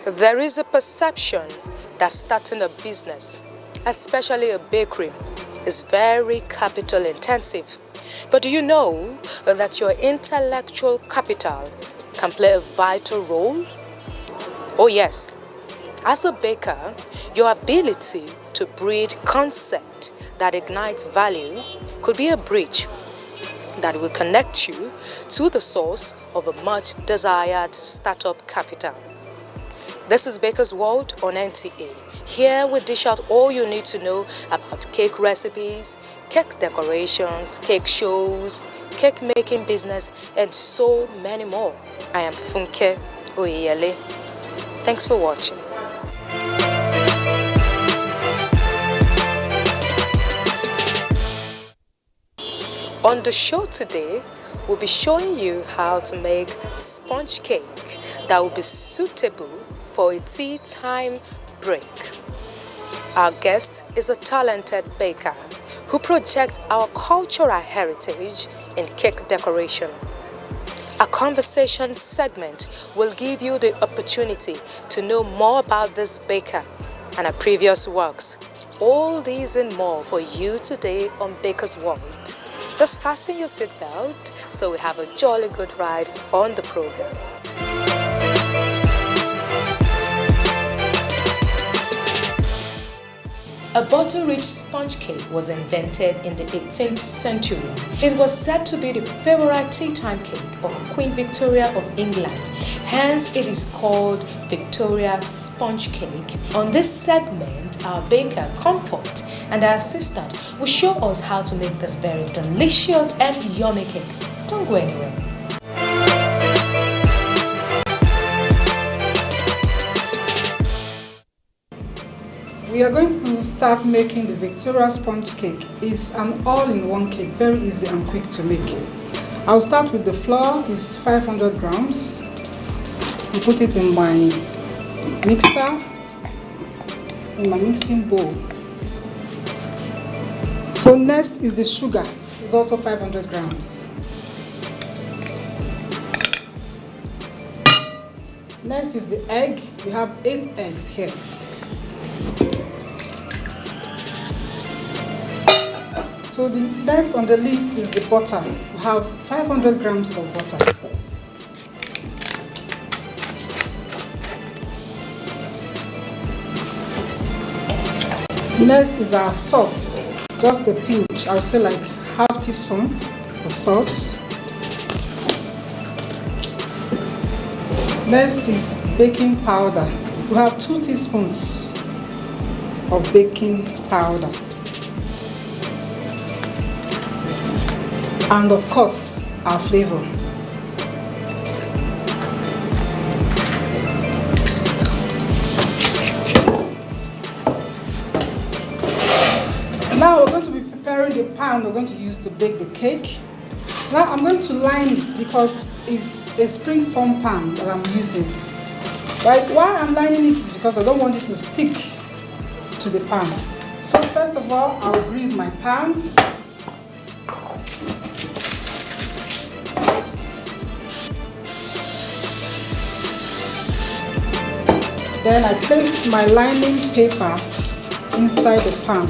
There is a perception that starting a business, especially a bakery, is very capital intensive. But do you know that your intellectual capital can play a vital role? Oh yes, as a baker, your ability to breed concept that ignites value could be a bridge that will connect you to the source of a much desired startup capital. This is Baker's World on NTA. Here we dish out all you need to know about cake recipes, cake decorations, cake shows, cake making business, and so many more. I am Funke Oyeyele. Thanks for watching. On the show today, we'll be showing you how to make sponge cake that will be suitable for a tea time break. Our guest is a talented baker who projects our cultural heritage in cake decoration. A conversation segment will give you the opportunity to know more about this baker and her previous works. All these and more for you today on Baker's World. Just fasten your seatbelt so we have a jolly good ride on the program. A bottle-rich sponge cake was invented in the 18th century. It was said to be the favorite tea time cake of Queen Victoria of England. Hence, it is called Victoria's sponge cake. On this segment, our baker, Comfort, and our assistant will show us how to make this very delicious and yummy cake. Don't go anywhere. We are going to start making the Victoria sponge cake. It's an all-in-one cake, very easy and quick to make. I'll start with the flour. It's 500 grams. I put it in my mixer, in my mixing bowl. So next is the sugar. It's also 500 grams. Next is the egg. We have 8 eggs here. So the next on the list is the butter. We have 500 grams of butter. Next is our salt. Just a pinch, I would say like half teaspoon of salt. Next is baking powder. We have 2 teaspoons of baking powder. And of course, our flavor. Now we're going to be preparing the pan we're going to use to bake the cake. Now I'm going to line it because it's a spring foam pan that I'm using. Right? Why I'm lining it is because I don't want it to stick to the pan. So first of all, I'll grease my pan. Then I place my lining paper inside the pan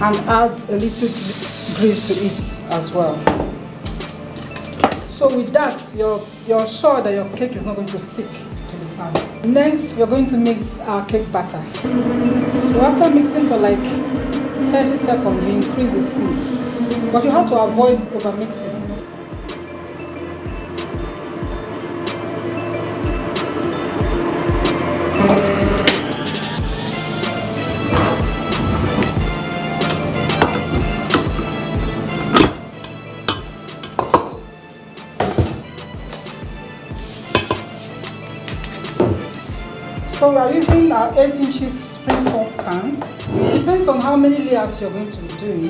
and add a little grease to it as well. So with that, you're sure that your cake is not going to stick to the pan. Next, we're going to mix our cake batter. So after mixing for like 30 seconds, you increase the speed. But you have to avoid over mixing. So we are using our 8 inches spring foam pan. It depends on how many layers you're going to be doing.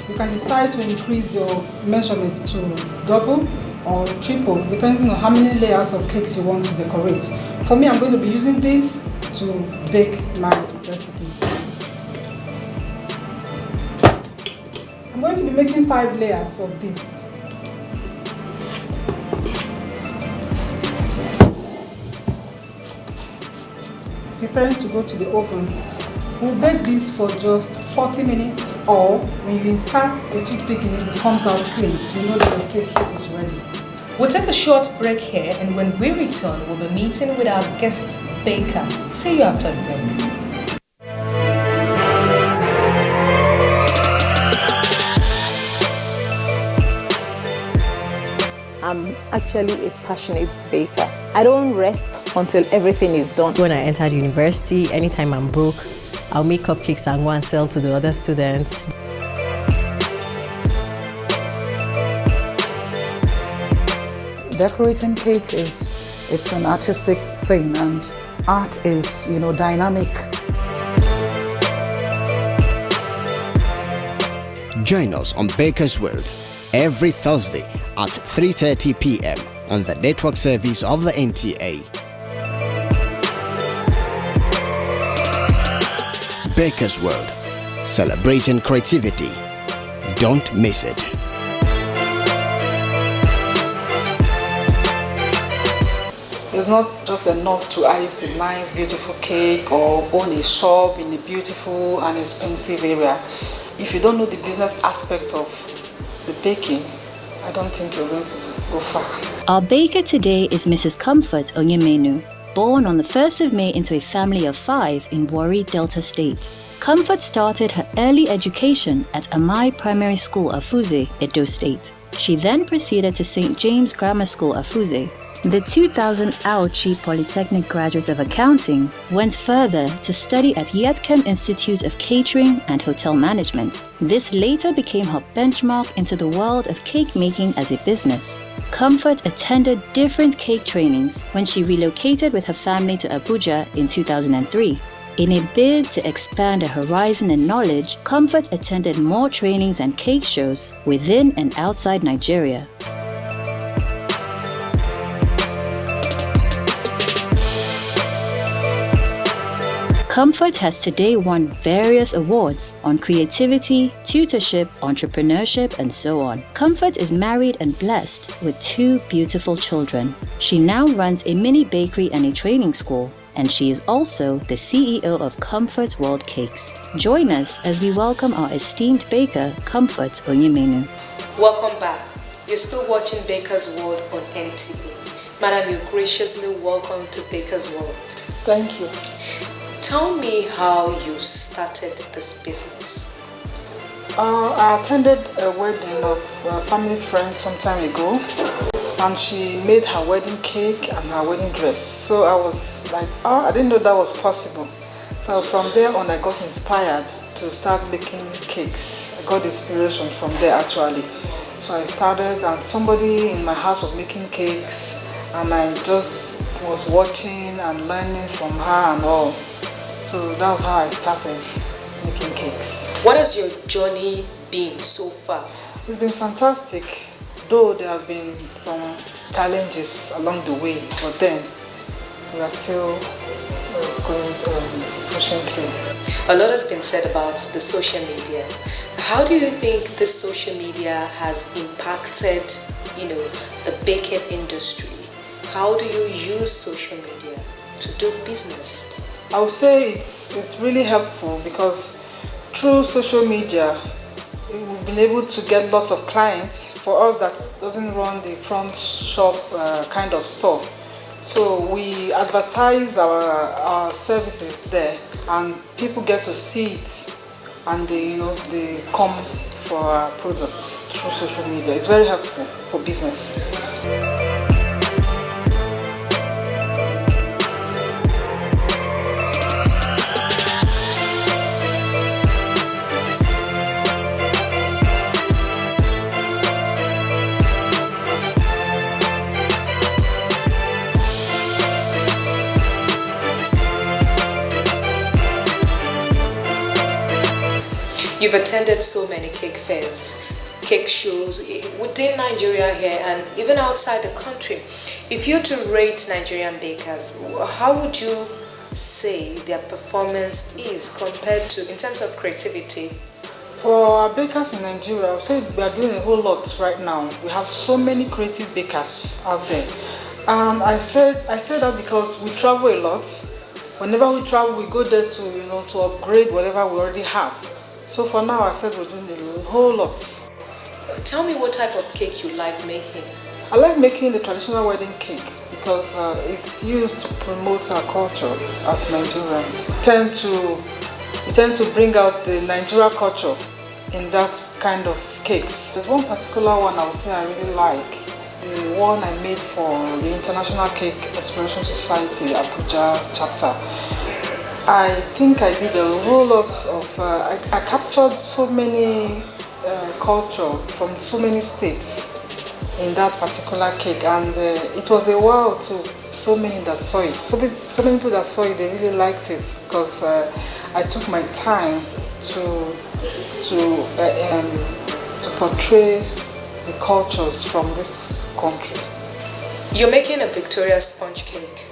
You can decide to increase your measurement to double or triple, depending on how many layers of cakes you want to decorate. For me, I'm going to be using this to bake my recipe. I'm going to be making 5 layers of this. preparing to go to the oven. We'll bake this for just 40 minutes, or when you insert a toothpick in it, it comes out clean. You know that the cake is ready. We'll take a short break here, and when we return, we'll be meeting with our guest baker. See you after the break. I'm actually a passionate baker. I don't rest until everything is done. When I entered university, anytime I'm broke, I'll make cupcakes and go and sell to the other students. Decorating cake it's an artistic thing, and art is, dynamic. Join us on Baker's World every Thursday at 3:30 p.m. on the network service of the NTA. Baker's World, celebrating creativity. Don't miss it. It's not just enough to ice a nice, beautiful cake or own a shop in a beautiful and expensive area. If you don't know the business aspects of the baking, I don't think you're going to go far. Our baker today is Mrs. Comfort Onyemenu, born on the 1st of May into a family of 5 in Warri, Delta State. Comfort started her early education at Amai Primary School, Afuze, Edo State. She then proceeded to St. James Grammar School, Afuze. The 2000 Aochi Polytechnic graduate of accounting went further to study at Yetkem Institute of Catering and Hotel Management. This later became her benchmark into the world of cake making as a business. Comfort attended different cake trainings when she relocated with her family to Abuja in 2003. In a bid to expand her horizon and knowledge, Comfort attended more trainings and cake shows within and outside Nigeria. Comfort has today won various awards on creativity, tutorship, entrepreneurship, and so on. Comfort is married and blessed with 2 beautiful children. She now runs a mini bakery and a training school, and she is also the CEO of Comfort World Cakes. Join us as we welcome our esteemed baker, Comfort Onyemenu. Welcome back. You're still watching Baker's World on NTV. Madam, you're graciously welcome to Baker's World. Thank you. Tell me how you started this business. I attended a wedding of a family friend some time ago, and she made her wedding cake and her wedding dress. So I was like, I didn't know that was possible. So from there on, I got inspired to start making cakes. I got inspiration from there actually. So I started, and somebody in my house was making cakes, and I just was watching and learning from her and all. So that was how I started making cakes. What has your journey been so far? It's been fantastic, though there have been some challenges along the way, but then we are still pushing through. A lot has been said about the social media. How do you think this social media has impacted, the baking industry? How do you use social media to do business? I would say it's really helpful, because through social media we've been able to get lots of clients. For us that doesn't run the front shop kind of store, so we advertise our services there, and people get to see it, and they come for our products through social media. It's very helpful for business. You've attended so many cake fairs, cake shows within Nigeria here and even outside the country. If you're to rate Nigerian bakers, how would you say their performance is compared to, in terms of creativity? For our bakers in Nigeria, I would say we are doing a whole lot right now. We have so many creative bakers out there. And I said that because we travel a lot, whenever we travel, we go there to upgrade whatever we already have. So for now, I said we're doing a whole lot. Tell me what type of cake you like making. I like making the traditional wedding cake because it's used to promote our culture as Nigerians. We tend to bring out the Nigeria culture in that kind of cakes. There's one particular one I would say I really like. The one I made for the International Cake Exploration Society Abuja chapter. I think I did a whole lot of, I captured so many culture from so many states in that particular cake, and it was a wow to so many that saw it. So many people that saw it, they really liked it because I took my time to portray the cultures from this country. You're making a Victoria sponge cake.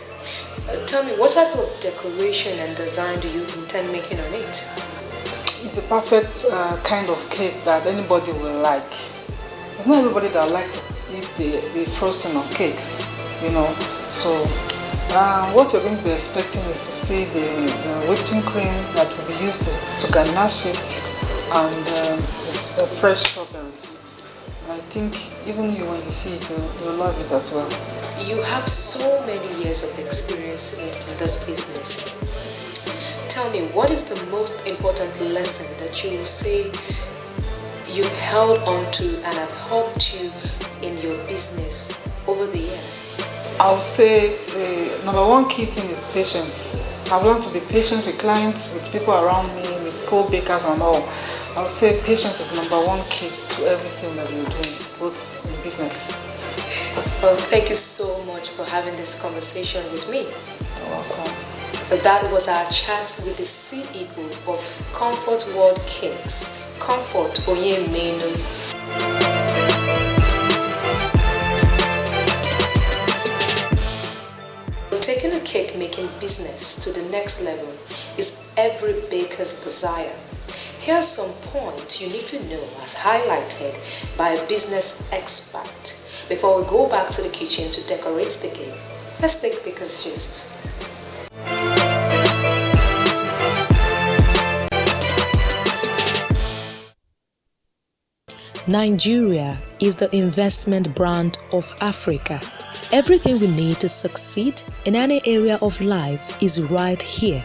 Tell me, what type of decoration and design do you intend making on it? It's a perfect kind of cake that anybody will like. There's not everybody that likes to eat the frosting on cakes, So what you're going to be expecting is to see the whipping cream that will be used to ganache it, and fresh strawberries. I think even you, when you see it, you'll love it as well. You have so many years of experience in this business. Tell me, what is the most important lesson that you will say you've held on to and have helped you in your business over the years? I would say the number one key thing is patience. I've learned to be patient with clients, with people around me, with co-bakers and all. I would say patience is number one key to everything that you're doing, both in business. Well, thank you so much for having this conversation with me. You're welcome. That was our chat with the CEO of Comfort World Cakes, Comfort Onyemenu. Taking a cake making business to the next level is every baker's desire. Here are some points you need to know as highlighted by a business expert before we go back to the kitchen to decorate the cake. Let's take Baker's Gist. Nigeria is the investment brand of Africa. Everything we need to succeed in any area of life is right here.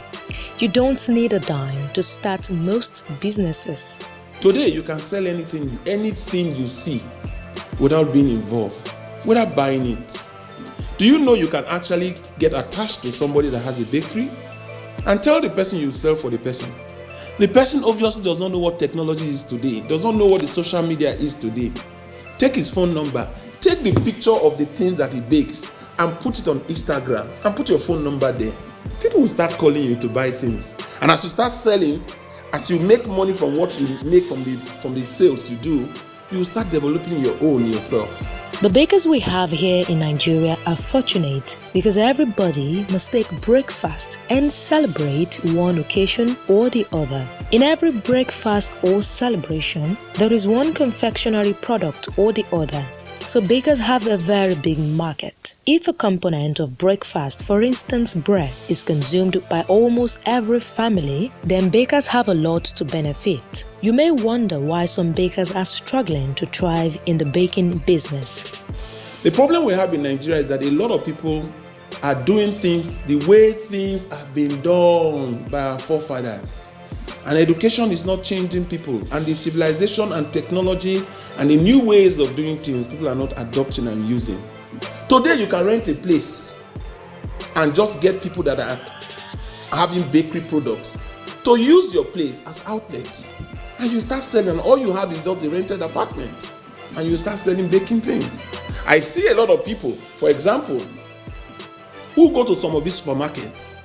You don't need a dime to start most businesses. Today you can sell anything you see without being involved, without buying it. Do you know you can actually get attached to somebody that has a bakery and tell the person you sell for the person? The person obviously does not know what technology is today, does not know what the social media is today. Take his phone number, take the picture of the things that he bakes and put it on Instagram and put your phone number there. People will start calling you to buy things. And as you start selling, as you make money from what you make from the sales you do, you will start developing your own yourself. The bakers we have here in Nigeria are fortunate because everybody must take breakfast and celebrate one occasion or the other. In every breakfast or celebration, there is one confectionery product or the other. So bakers have a very big market. If a component of breakfast, for instance bread, is consumed by almost every family, then bakers have a lot to benefit. You may wonder why some bakers are struggling to thrive in the baking business. The problem we have in Nigeria is that a lot of people are doing things the way things have been done by our forefathers. And education is not changing people, and the civilization and technology and the new ways of doing things people are not adopting and using. Today you can rent a place and just get people that are having bakery products to use your place as outlet, and you start selling. All you have is just a rented apartment and you start selling baking things. I see a lot of people, for example, who go to some of these supermarkets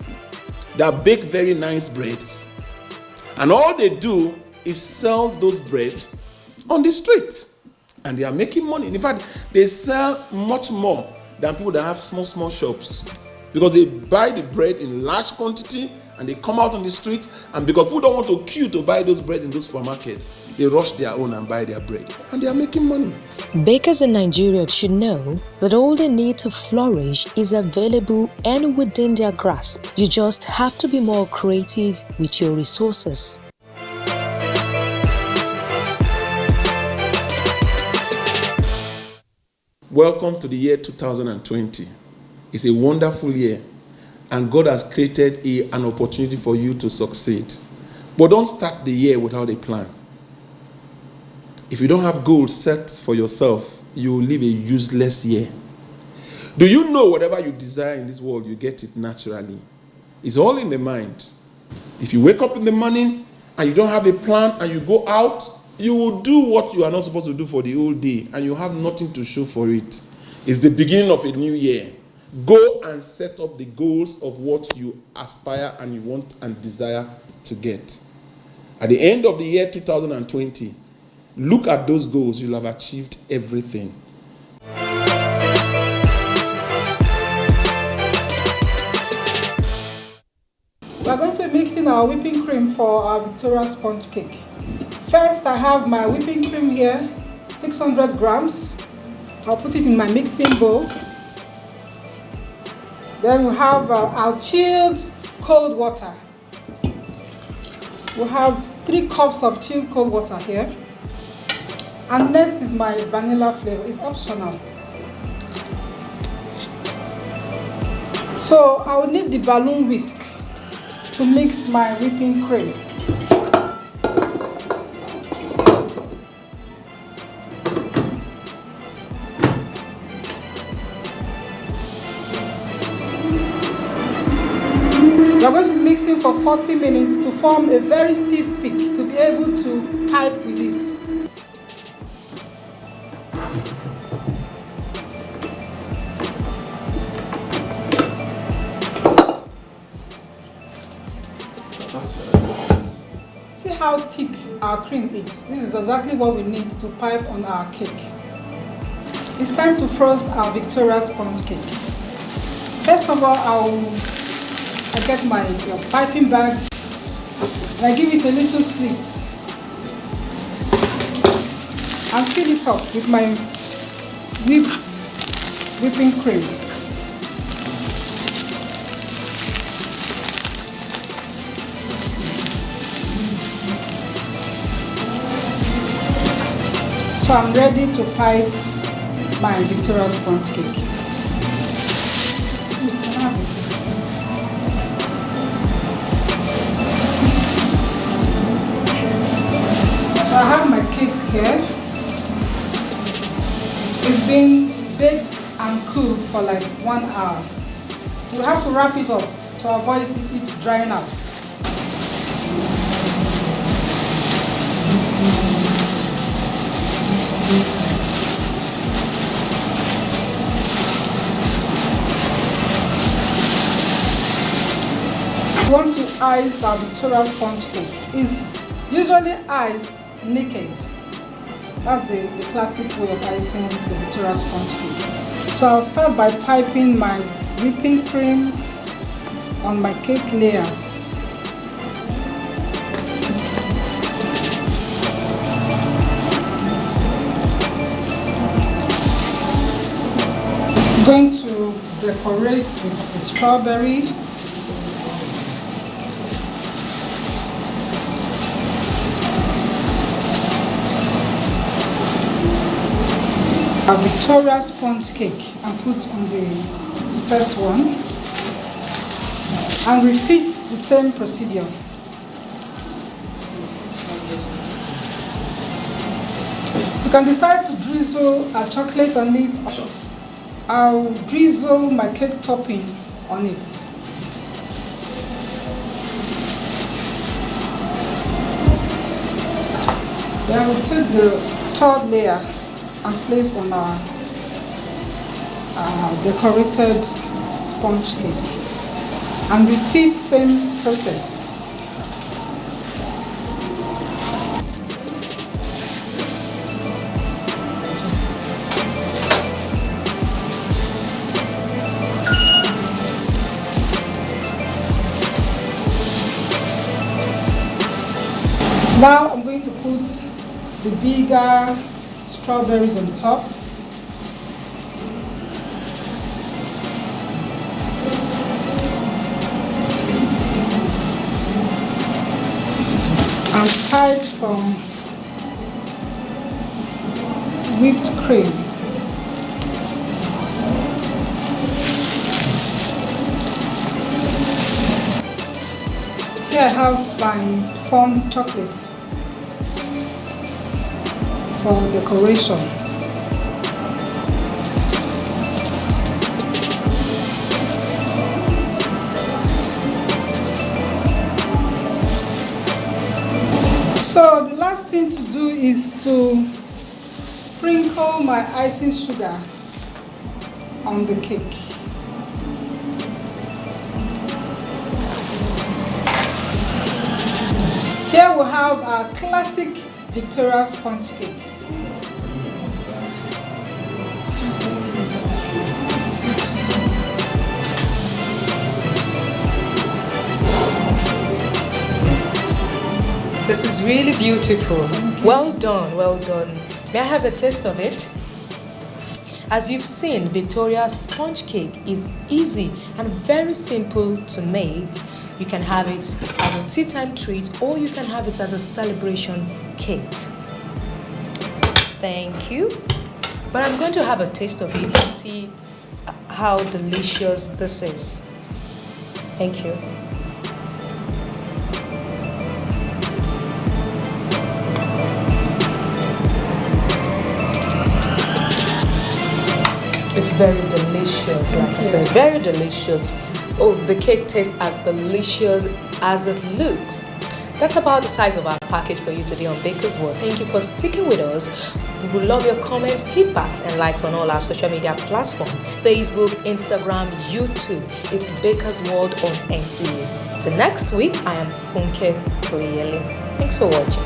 that bake very nice breads, and all they do is sell those bread on the street, and they are making money. In fact, they sell much more than people that have small shops, because they buy the bread in large quantity And they come out on the street, and because people don't want to queue to buy those bread in those supermarkets, they rush their own and buy their bread. And they are making money. Bakers in Nigeria should know that all they need to flourish is available and within their grasp. You just have to be more creative with your resources. Welcome to the year 2020. It's a wonderful year, and God has created an opportunity for you to succeed. But don't start the year without a plan. If you don't have goals set for yourself, you will live a useless year. Do you know whatever you desire in this world, you get it naturally? It's all in the mind. If you wake up in the morning and you don't have a plan and you go out, you will do what you are not supposed to do for the whole day, and you have nothing to show for it. It's the beginning of a new year. Go and set up the goals of what you aspire and you want and desire to get. At the end of the year 2020, look at those goals. You'll have achieved everything. We are going to be mixing our whipping cream for our Victoria sponge cake. First, I have my whipping cream here, 600 grams. I'll put it in my mixing bowl. Then we have our chilled cold water. We have 3 cups of chilled cold water here. And next is my vanilla flavor. It's optional. So I will need the balloon whisk to mix my whipping cream. We are going to be mixing for 40 minutes to form a very stiff peak to be able to pipe with it. See how thick our cream is. This is exactly what we need to pipe on our cake. It's time to frost our Victoria sponge cake. First of all, I get my piping bags and I give it a little slit and fill it up with my whipping cream. So I'm ready to pipe my Victoria sponge cake. So I have my cakes here. It's been baked and cooled for like 1 hour. So we have to wrap it up to avoid it drying out. We want to ice our Victoria sponge cake. It's usually iced naked. That's the classic way of icing the Victoria sponge cake. So I'll start by piping my whipping cream on my cake layers. I'm going to decorate with the strawberry. A Victoria sponge cake and put on the first one and repeat the same procedure. You can decide to drizzle a chocolate on it. I'll drizzle my cake topping on it. Then we'll take the third layer and place on our decorated sponge cake and repeat same process. Now I'm going to put the bigger strawberries on top. And type some whipped cream. Here I have my formed chocolate for decoration. So the last thing to do is to sprinkle my icing sugar on the cake. Here we have our classic Victoria sponge cake. This is really beautiful. Well done, well done. May I have a taste of it? As you've seen, Victoria's sponge cake is easy and very simple to make. You can have it as a tea time treat or you can have it as a celebration cake. Thank you. But I'm going to have a taste of it to see how delicious this is. Thank you. It's very delicious, like I said, very delicious. Oh, the cake tastes as delicious as it looks. That's about the size of our package for you today on Baker's World. Thank you for sticking with us. We would love your comments, feedbacks, and likes on all our social media platforms. Facebook, Instagram, YouTube. It's Baker's World on NTA. Till next week, I am Funke Koyele. Thanks for watching.